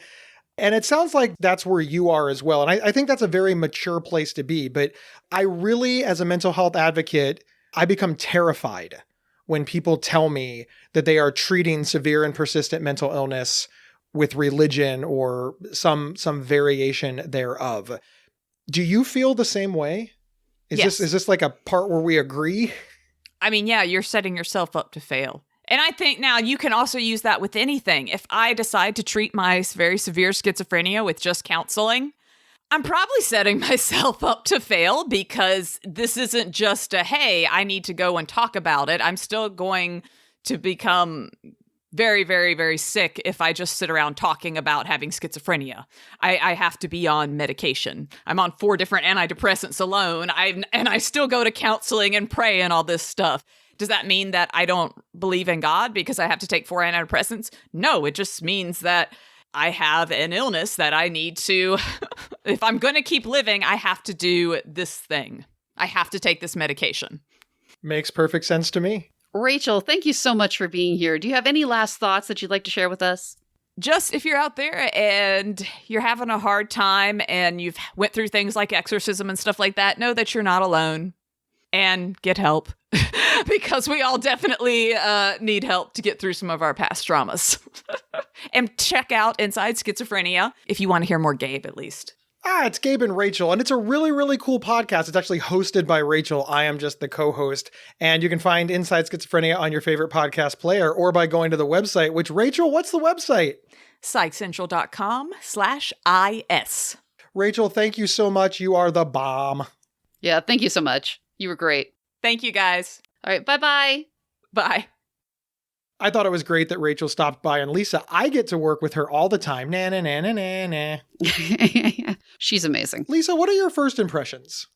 And it sounds like that's where you are as well. And I think that's a very mature place to be. But I really, as a mental health advocate, I become terrified when people tell me that they are treating severe and persistent mental illness with religion or some variation thereof. Do you feel the same way? Yes. Is this like a part where we agree? I mean, yeah, you're setting yourself up to fail. And I think now you can also use that with anything. If I decide to treat my very severe schizophrenia with just counseling, I'm probably setting myself up to fail because this isn't just a, hey, I need to go and talk about it. I'm still going to become very, very, very sick if I just sit around talking about having schizophrenia. I have to be on medication. I'm on 4 different antidepressants alone. And I still go to counseling and pray and all this stuff. Does that mean that I don't believe in God because I have to take 4 antidepressants? No, it just means that I have an illness that I need to, if I'm going to keep living, I have to do this thing. I have to take this medication. Makes perfect sense to me. Rachel, thank you so much for being here. Do you have any last thoughts that you'd like to share with us? Just if you're out there and you're having a hard time and you've went through things like exorcism and stuff like that, know that you're not alone and get help because we all definitely need help to get through some of our past traumas. And check out Inside Schizophrenia if you want to hear more Gabe, at least. It's Gabe and Rachel, and it's a really, really cool podcast. It's actually hosted by Rachel. I am just the co-host. And you can find Inside Schizophrenia on your favorite podcast player or by going to the website, which, Rachel, what's the website? psychcentral.com/IS. Rachel, thank you so much. You are the bomb. Yeah, thank you so much. You were great. Thank you, guys. All right, bye-bye. Bye. I thought it was great that Rachel stopped by, and Lisa, I get to work with her all the time. Na na na na na na. She's amazing. Lisa, what are your first impressions?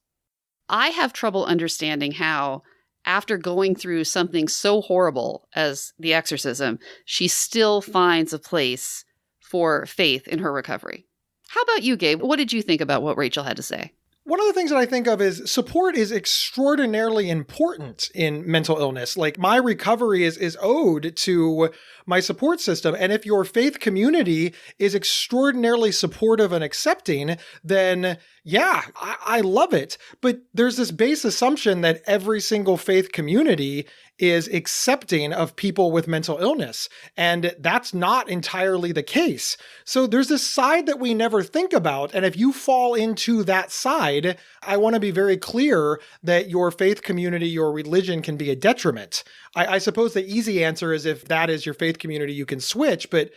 I have trouble understanding how, after going through something so horrible as the exorcism, she still finds a place for faith in her recovery. How about you, Gabe? What did you think about what Rachel had to say? One of the things that I think of is support is extraordinarily important in mental illness. Like, my recovery is owed to my support system. And if your faith community is extraordinarily supportive and accepting, then yeah, I love it. But there's this base assumption that every single faith community is accepting of people with mental illness. And that's not entirely the case. So there's this side that we never think about. And if you fall into that side, I want to be very clear that your faith community, your religion can be a detriment. I suppose the easy answer is if that is your faith community, you can switch. But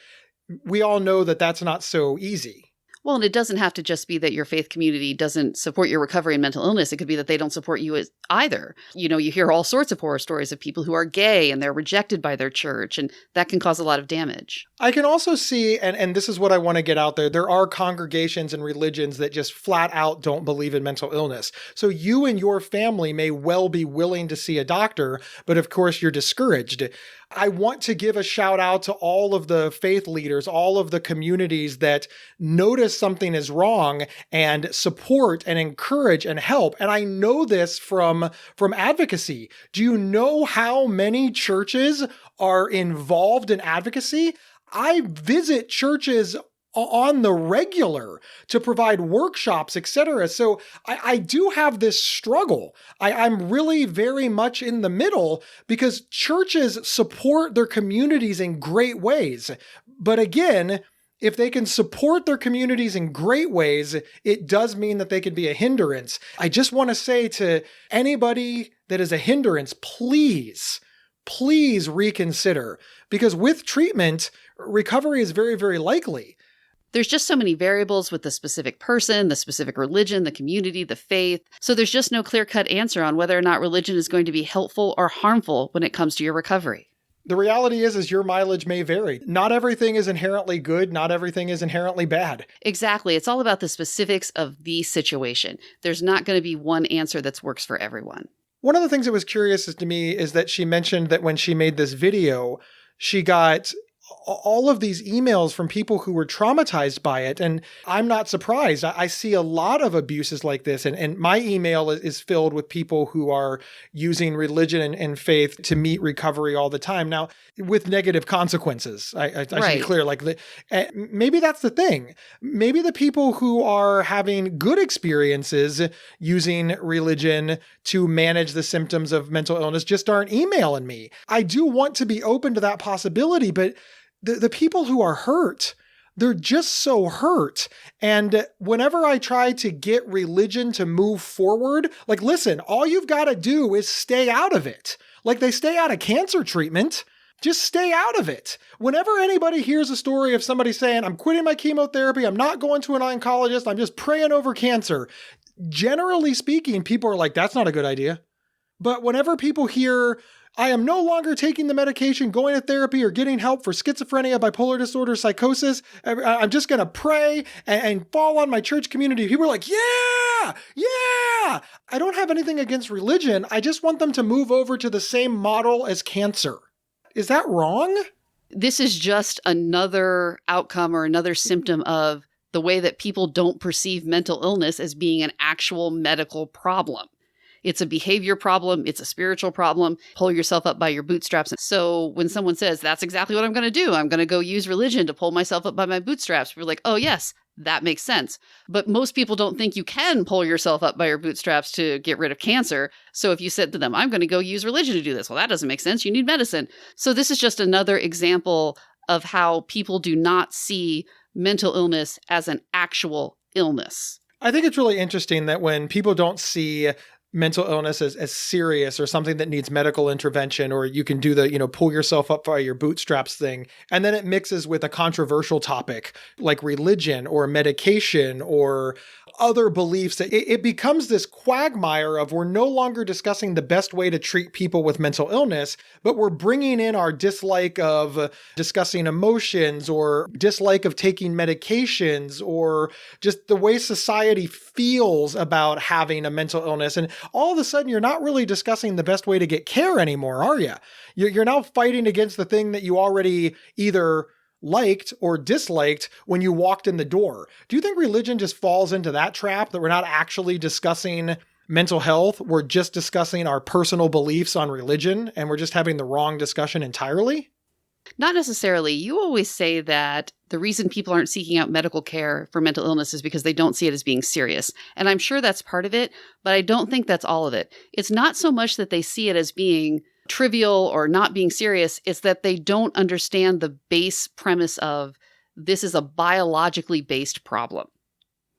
we all know that that's not so easy. Well, and it doesn't have to just be that your faith community doesn't support your recovery in mental illness. It could be that they don't support you either. You hear all sorts of horror stories of people who are gay and they're rejected by their church, and that can cause a lot of damage. I can also see, and this is what I want to get out there are congregations and religions that just flat out don't believe in mental illness. So you and your family may well be willing to see a doctor, but of course you're discouraged. I want to give a shout out to all of the faith leaders, all of the communities that notice something is wrong and support and encourage and help. And I know this from advocacy. Do you know how many churches are involved in advocacy? I visit churches on the regular to provide workshops, etc. So I do have this struggle. I'm really very much in the middle because churches support their communities in great ways. But again, if they can support their communities in great ways, it does mean that they can be a hindrance. I just want to say to anybody that is a hindrance, please reconsider, because with treatment, recovery is very, very likely. There's just so many variables with the specific person, the specific religion, the community, the faith. So there's just no clear-cut answer on whether or not religion is going to be helpful or harmful when it comes to your recovery. The reality is your mileage may vary. Not everything is inherently good. Not everything is inherently bad. Exactly. It's all about the specifics of the situation. There's not going to be one answer that works for everyone. One of the things that was curious to me is that she mentioned that when she made this video, she got all of these emails from people who were traumatized by it. And I'm not surprised. I see a lot of abuses like this. And my email is filled with people who are using religion and faith to meet recovery all the time. Now, with negative consequences, I should be clear. Maybe that's the thing. Maybe the people who are having good experiences using religion to manage the symptoms of mental illness just aren't emailing me. I do want to be open to that possibility, but the people who are hurt, they're just so hurt. And whenever I try to get religion to move forward, listen, all you've got to do is stay out of it. Like they stay out of cancer treatment. Just stay out of it. Whenever anybody hears a story of somebody saying, I'm quitting my chemotherapy, I'm not going to an oncologist, I'm just praying over cancer, generally speaking, people are like, that's not a good idea. But whenever people hear, I am no longer taking the medication, going to therapy, or getting help for schizophrenia, bipolar disorder, psychosis, I'm just going to pray and fall on my church community. People are like, yeah. I don't have anything against religion. I just want them to move over to the same model as cancer. Is that wrong? This is just another outcome or another symptom of the way that people don't perceive mental illness as being an actual medical problem. It's a behavior problem. It's a spiritual problem. Pull yourself up by your bootstraps. So when someone says, that's exactly what I'm going to do, I'm going to go use religion to pull myself up by my bootstraps, we're like, oh, yes, that makes sense. But most people don't think you can pull yourself up by your bootstraps to get rid of cancer. So if you said to them, I'm going to go use religion to do this, well, that doesn't make sense. You need medicine. So this is just another example of how people do not see mental illness as an actual illness. I think it's really interesting that when people don't see mental illness as serious or something that needs medical intervention, or you can do the, pull yourself up by your bootstraps thing, and then it mixes with a controversial topic like religion or medication or other beliefs, it becomes this quagmire of we're no longer discussing the best way to treat people with mental illness, but we're bringing in our dislike of discussing emotions or dislike of taking medications or just the way society feels about having a mental illness. And all of a sudden, you're not really discussing the best way to get care anymore, are you? You're now fighting against the thing that you already either liked or disliked when you walked in the door. Do you think religion just falls into that trap, that we're not actually discussing mental health? We're just discussing our personal beliefs on religion, and we're just having the wrong discussion entirely? Not necessarily. You always say that the reason people aren't seeking out medical care for mental illness is because they don't see it as being serious. And I'm sure that's part of it, but I don't think that's all of it. It's not so much that they see it as being trivial or not being serious. It's that they don't understand the base premise of this is a biologically based problem.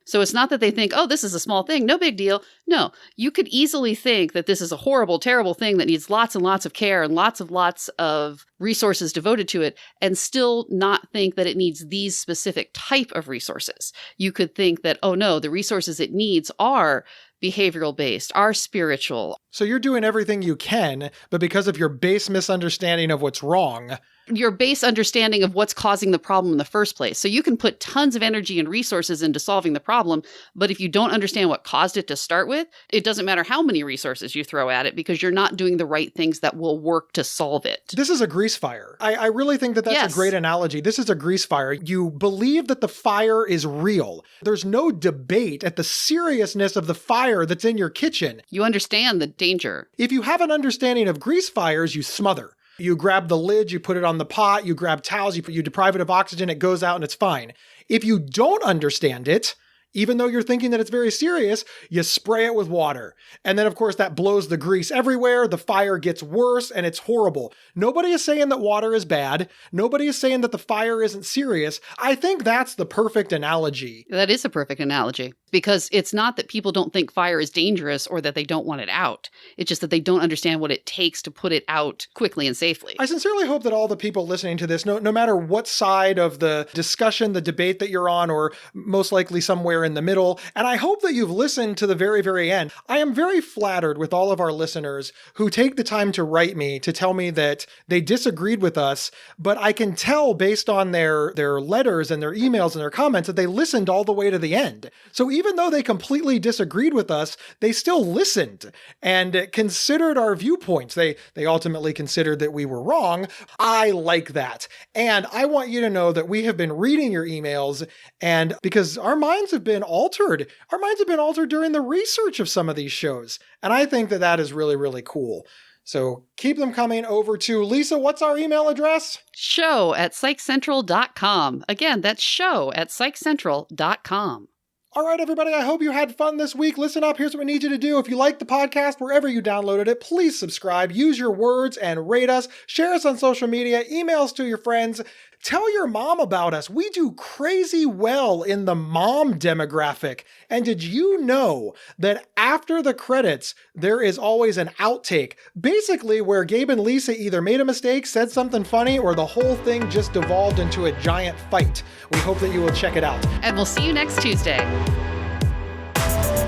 So it's not that they think, oh, this is a small thing, no big deal. No, you could easily think that this is a horrible, terrible thing that needs lots and lots of care and lots of resources devoted to it, and still not think that it needs these specific type of resources. You could think that, oh no, the resources it needs are behavioral based, are spiritual. So you're doing everything you can, but because of your base misunderstanding of what's wrong, your base understanding of what's causing the problem in the first place. So you can put tons of energy and resources into solving the problem, but if you don't understand what caused it to start with, it doesn't matter how many resources you throw at it because you're not doing the right things that will work to solve it. This is a grease fire. I really think that that's a great analogy. This is a grease fire. You believe that the fire is real. There's no debate at the seriousness of the fire that's in your kitchen. You understand the danger. If you have an understanding of grease fires, you smother. You grab the lid, you put it on the pot, you grab towels, you deprive it of oxygen, it goes out and it's fine. If you don't understand it, even though you're thinking that it's very serious, you spray it with water. And then, of course, that blows the grease everywhere. The fire gets worse and it's horrible. Nobody is saying that water is bad. Nobody is saying that the fire isn't serious. I think that's the perfect analogy. That is a perfect analogy because it's not that people don't think fire is dangerous or that they don't want it out. It's just that they don't understand what it takes to put it out quickly and safely. I sincerely hope that all the people listening to this, no matter what side of the discussion, the debate that you're on, or most likely somewhere in the middle, and I hope that you've listened to the very, very end. I am very flattered with all of our listeners who take the time to write me to tell me that they disagreed with us, but I can tell based on their letters and their emails and their comments that they listened all the way to the end. So even though they completely disagreed with us, they still listened and considered our viewpoints. They ultimately considered that we were wrong. I like that. And I want you to know that we have been reading your emails, and because our minds have been altered. Our minds have been altered during the research of some of these shows. And I think that that is really, really cool. So keep them coming over to Lisa. What's our email address? show@psychcentral.com. Again, that's show@psychcentral.com. All right, everybody, I hope you had fun this week. Listen up, here's what we need you to do. If you like the podcast, wherever you downloaded it, please subscribe, use your words, and rate us. Share us on social media, emails to your friends. Tell your mom about us. We do crazy well in the mom demographic. And did you know that after the credits, there is always an outtake, basically where Gabe and Lisa either made a mistake, said something funny, or the whole thing just devolved into a giant fight. We hope that you will check it out. And we'll see you next Tuesday.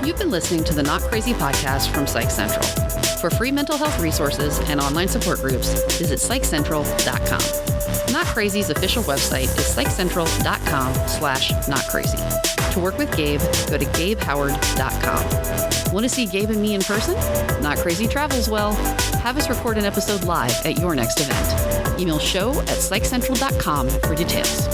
You've been listening to the Not Crazy podcast from Psych Central. For free mental health resources and online support groups, visit psychcentral.com. Not Crazy's official website is psychcentral.com/notcrazy. To work with Gabe, go to gabehoward.com. Want to see Gabe and me in person? Not Crazy travels well. Have us record an episode live at your next event. Email show@psychcentral.com for details.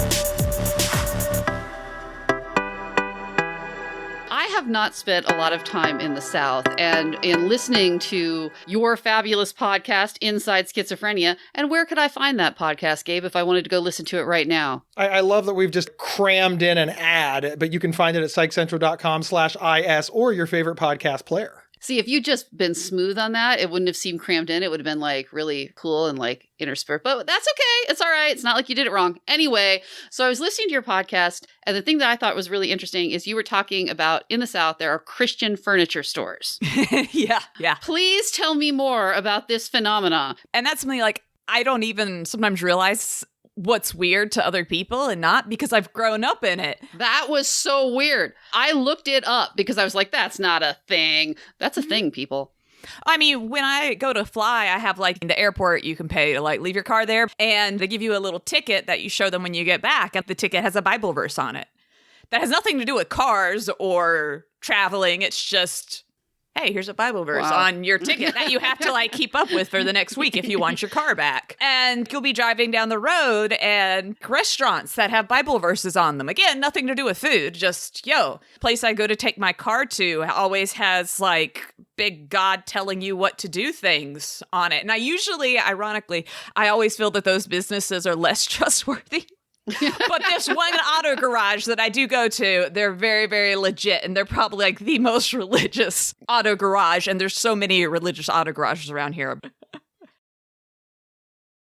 I have not spent a lot of time in the South, and in listening to your fabulous podcast, Inside Schizophrenia, and where could I find that podcast, Gabe, if I wanted to go listen to it right now? I love that we've just crammed in an ad, but you can find it at psychcentral.com/is or your favorite podcast player. See, if you'd just been smooth on that, it wouldn't have seemed crammed in. It would have been like really cool and like interspersed. But that's okay. It's all right. It's not like you did it wrong. Anyway, so I was listening to your podcast, and the thing that I thought was really interesting is you were talking about in the South, there are Christian furniture stores. Yeah. Please tell me more about this phenomena. And that's something like I don't even sometimes realize what's weird to other people and not because I've grown up in it. That was so weird. I looked it up because I was like, that's not a thing. That's a thing, people. I mean, when I go to fly, I have like in the airport, you can pay to like leave your car there, and they give you a little ticket that you show them when you get back, and the ticket has a Bible verse on it. That has nothing to do with cars or traveling. It's just, hey, here's a Bible verse on your ticket that you have to like keep up with for the next week if you want your car back. And you'll be driving down the road and restaurants that have Bible verses on them. Again, nothing to do with food. Just, place I go to take my car to always has like big God telling you what to do things on it. And ironically, I always feel that those businesses are less trustworthy. But this one auto garage that I do go to, they're very, very legit. And they're probably like the most religious auto garage. And there's so many religious auto garages around here.